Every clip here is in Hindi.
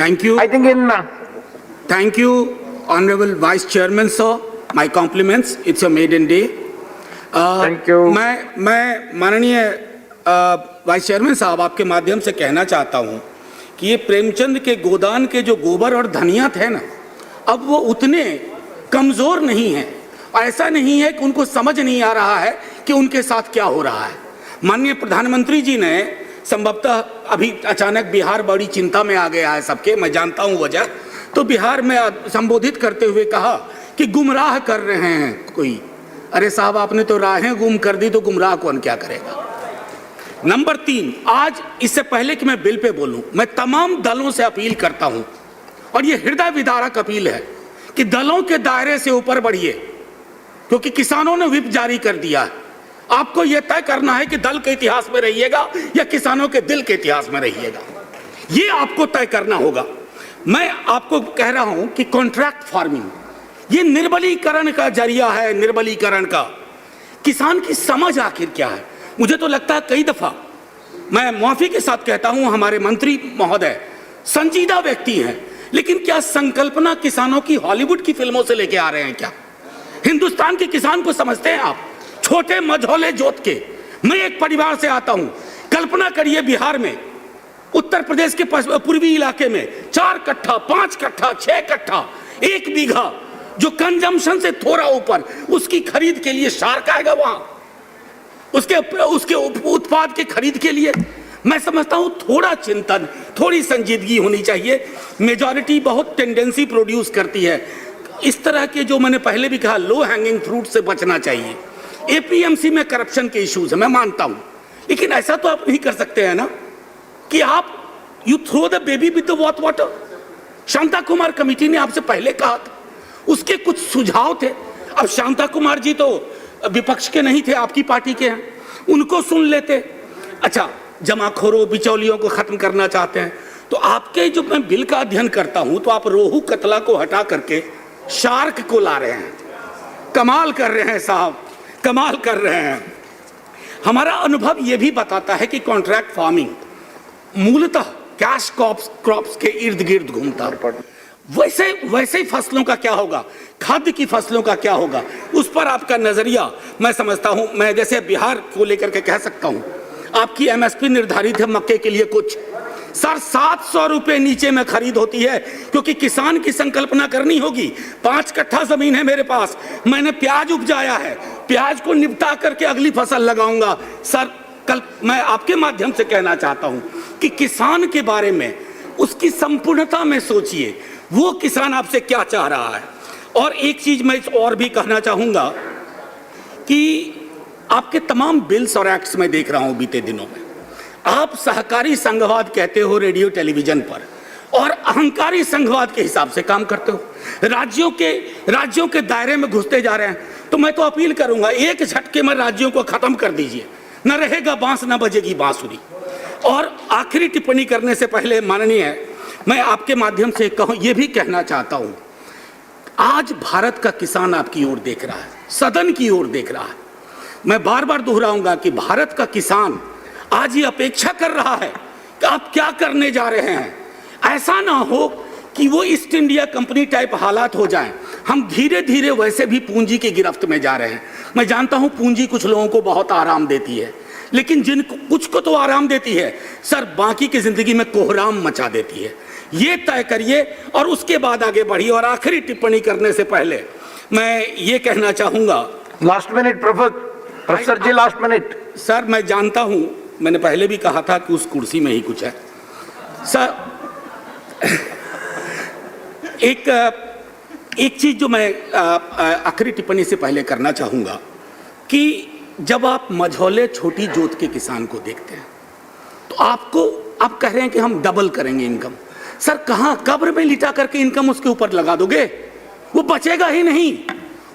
Thank you. I think in Thank you, Honorable Vice Chairman, sir. My compliments. It's your maiden day. Thank you. मैं माननीय वाइस चेयरमैन साहब आपके माध्यम से कहना चाहता हूं कि ये प्रेमचंद के गोदान के जो गोबर और धनिया थे ना, अब वो उतने कमजोर नहीं हैं। ऐसा नहीं है कि उनको समझ नहीं आ रहा है कि उनके साथ क्या हो रहा है। माननीय प्रधानमंत्री जी ने संभवतः अभी अचानक बिहार बड़ी चिंता में आ गया है सबके, मैं जानता हूं वजह, तो बिहार में संबोधित करते हुए कहा कि गुमराह कर रहे हैं कोई। अरे साहब, आपने तो राहें गुम कर दी, तो गुमराह कौन क्या करेगा। नंबर 3, आज इससे पहले कि मैं बिल पे बोलूं, मैं तमाम दलों से अपील करता हूं, और ये हृदय विदारक अपील है कि दलों के दायरे से ऊपर बढ़िए, क्योंकि किसानों ने व्हिप जारी कर दिया है। आपको यह तय करना है कि दल के इतिहास में रहिएगा या किसानों के दिल के इतिहास में रहिएगा, ये आपको तय करना होगा। मैं आपको कह रहा हूं कि कॉन्ट्रैक्ट फार्मिंग ये निर्बलीकरण का जरिया है, निर्बलीकरण का। किसान की समझ आखिर क्या है? मुझे तो लगता है कई दफा, मैं माफी के साथ कहता हूं, हमारे मंत्री महोदय संजीदा व्यक्ति हैं, लेकिन क्या संकल्पना किसानों की हॉलीवुड की फिल्मों से लेके आ रहे हैं क्या? हिंदुस्तान के किसान को समझते हैं आप? छोटे मझोले जोत के। मैं एक परिवार से आता हूं, कल्पना करिए बिहार में, उत्तर प्रदेश के पूर्वी इलाके में 4 कट्ठा, 5 कट्ठा, 6 कट्ठा, 1 बीघा, जो कंजम्पशन से थोड़ा ऊपर, उसकी खरीद के लिए शार्क आएगा वहां, उसके उत्पाद के खरीद के लिए। मैं समझता हूं थोड़ा चिंतन, थोड़ी संजीदगी होनी चाहिए। मेजॉरिटी बहुत टेंडेंसी प्रोड्यूस करती है। इस तरह के, जो मैंने पहले भी कहा, लो हैंगिंग फ्रूट से बचना चाहिए। एपीएमसी में करप्शन के इश्यूज है, मैं मानता हूं, लेकिन ऐसा तो आप नहीं कर सकते हैं ना कि आप you throw the baby with the bath water. Shanta Kumar committee ने आपसे पहले कहा था, उसके कुछ सुझाव थे। अब शांता कुमार जी तो विपक्ष के नहीं थे, आपकी पार्टी के हैं, उनको सुन लेते। अच्छा, जमाखोरों, बिचौलियों को खत्म करना चाहते हैं, तो आपके, जो मैं बिल का अध्ययन करता हूं, तो आप रोहू कतला को हटा करके शार्क को ला रहे हैं। कमाल कर रहे हैं साहब, कमाल कर रहे हैं। हमारा अनुभव यह भी बताता है कि कॉन्ट्रैक्ट फार्मिंग मूलतः कैश क्रॉप्स के इर्द गिर्द घूमता है। वैसे ही फसलों का क्या होगा, खाद्य की फसलों का क्या होगा, उस पर आपका नजरिया मैं समझता हूं। मैं जैसे बिहार को लेकर के कह सकता हूं, आपकी एमएसपी निर्धारित है मक्के के लिए कुछ, सर 700 रुपए नीचे में खरीद होती है, क्योंकि किसान की संकल्पना करनी होगी। 5 कट्ठा जमीन है मेरे पास, मैंने प्याज उपजाया है, प्याज को निपटा करके अगली फसल लगाऊंगा। सर, कल मैं आपके माध्यम से कहना चाहता हूं कि किसान के बारे में, उसकी संपूर्णता में सोचिए, वो किसान आपसे क्या चाह रहा है। और एक चीज मैं और भी कहना चाहूंगा कि आपके तमाम बिल्स और एक्ट्स में देख रहा हूं बीते दिनों में, आप सहकारी संघवाद कहते हो रेडियो टेलीविजन पर, और अहंकारी संघवाद के हिसाब से काम करते हो। राज्यों के दायरे में घुसते जा रहे हैं। तो मैं तो अपील करूंगा, एक झटके में राज्यों को खत्म कर दीजिए, न रहेगा बांस, न बजेगी बांसुरी। और आखिरी टिप्पणी करने से पहले माननीय, मैं आपके माध्यम से ये भी कहना चाहता हूं, आज भारत का किसान आपकी ओर देख रहा है, सदन की ओर देख रहा है। मैं बार बार दोहराऊंगा कि भारत का किसान आज ये अपेक्षा कर रहा है कि आप क्या करने जा रहे हैं। ऐसा ना हो कि वो ईस्ट इंडिया कंपनी टाइप हालात हो जाएं। हम धीरे धीरे वैसे भी पूंजी की गिरफ्त में जा रहे हैं। मैं जानता हूं पूंजी कुछ लोगों को बहुत आराम देती है, लेकिन कुछ को तो आराम देती है सर, बाकी की जिंदगी में कोहराम मचा देती है। ये तय करिए और उसके बाद आगे बढ़िए। और आखिरी टिप्पणी करने से पहले मैं ये कहना चाहूंगा, लास्ट मिनट प्रोफेसर जी, लास्ट मिनट। सर, मैं जानता हूं, मैंने पहले भी कहा था कि उस कुर्सी में ही कुछ है। सर, एक चीज जो मैं आखिरी टिप्पणी से पहले करना चाहूंगा कि जब आप मझौले छोटी जोत के किसान को देखते हैं, तो आप कह रहे हैं कि हम डबल करेंगे इनकम। सर, कहां, कब्र में लिटा करके इनकम उसके ऊपर लगा दोगे? वो बचेगा ही नहीं,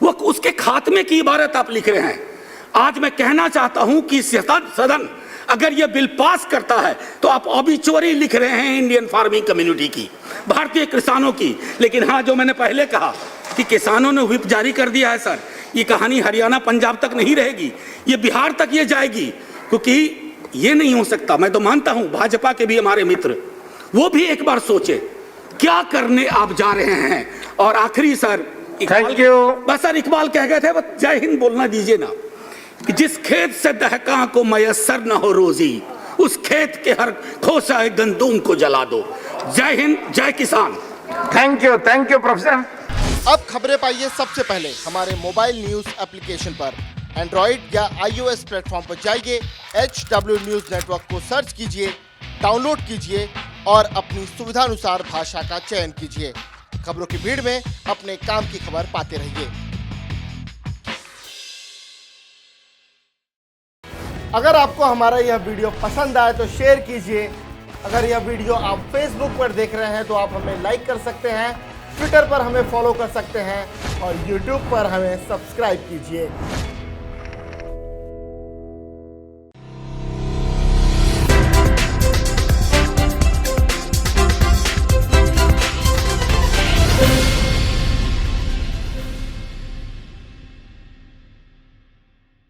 वो उसके खात्मे की इबारत आप लिख रहे हैं। आज मैं कहना चाहता हूं कि सदन अगर ये बिल पास करता है तो आप ऑबिचुअरी लिख रहे हैं इंडियन फार्मिंग कम्युनिटी की, भारतीय किसानों की। लेकिन हाँ, जो मैंने पहले कहा कि किसानों ने व्हिप जारी कर दिया है, सर, ये कहानी हरियाणा पंजाब तक नहीं रहेगी, ये बिहार तक ये जाएगी, क्योंकि ये नहीं हो सकता। मैं तो मानता हूं भाजपा के भी हमारे मित्र, वो भी एक बार सोचे क्या करने आप जा रहे हैं? और आखिरी सर, Thank you. बस सर, इकबाल कह गए थे, बस जय हिंद बोलना दीजिए ना, कि जिस खेत से दहका को मयसर न हो रोजी, उस खेत के हर खोसा गंदूम को जला दो। जय हिंद, जय किसान। Thank you, professor. अब खबरें पाइए सबसे पहले हमारे मोबाइल न्यूज एप्लीकेशन पर। एंड्रॉइड या iOS प्लेटफॉर्म पर जाइए, HW न्यूज नेटवर्क को सर्च कीजिए, डाउनलोड कीजिए और अपनी सुविधानुसार भाषा का चयन कीजिए। खबरों की भीड़ में अपने काम की खबर पाते रहिए। अगर आपको हमारा यह वीडियो पसंद आए तो शेयर कीजिए। अगर यह वीडियो आप फेसबुक पर देख रहे हैं तो आप हमें लाइक कर सकते हैं, ट्विटर पर हमें फॉलो कर सकते हैं और यूट्यूब पर हमें सब्सक्राइब कीजिए।